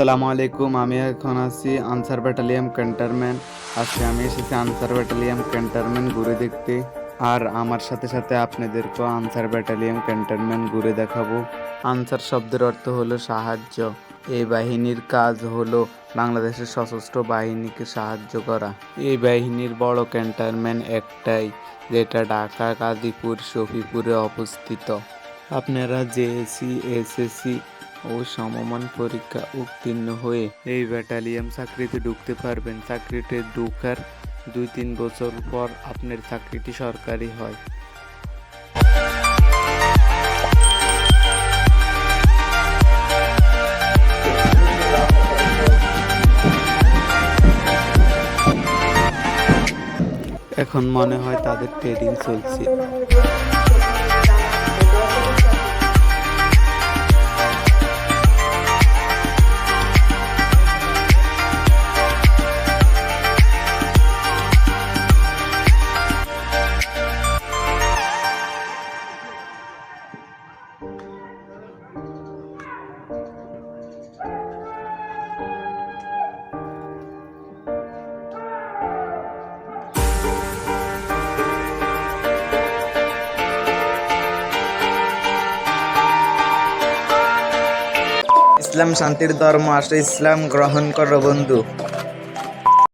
আসসালামু আলাইকুম। আমি এখন আছি আনসার ব্যাটালিয়ন ক্যান্টনমেন্ট। আজকে আমি এসেছি আনসার ব্যাটালিয়ন ক্যান্টনমেন্ট ঘুরে দেখতে, আর আমার সাথে সাথে আপনাদেরকেও আনসার ব্যাটালিয়ন ক্যান্টনমেন্ট ঘুরে দেখাবো। আনসার শব্দের অর্থ হলো সাহায্য। এই বাহিনীর কাজ হলো বাংলাদেশের সশস্ত্র বাহিনীকে সাহায্য করা। এই বাহিনীর বড় ক্যান্টনমেন্ট একটাই, যেটা ঢাকা, গাজীপুর, শফিপুরে অবস্থিত। আপনারা জেএসসি, এসএসসি ও সমমান পরীক্ষা উত্তীর্ণ হয়ে এই ব্যাটালিয়ন চাকরিতে ঢুকতে পারবেন। চাকরিতে ঢোকার 2-3 বছর পর আপনার চাকরিটি সরকারি হয়। এখন মনে হয় তাদের ট্রেনিং চলছে। ইসলাম শান্তির ধর্ম, আসলে ইসলাম গ্রহণ করো বন্ধু।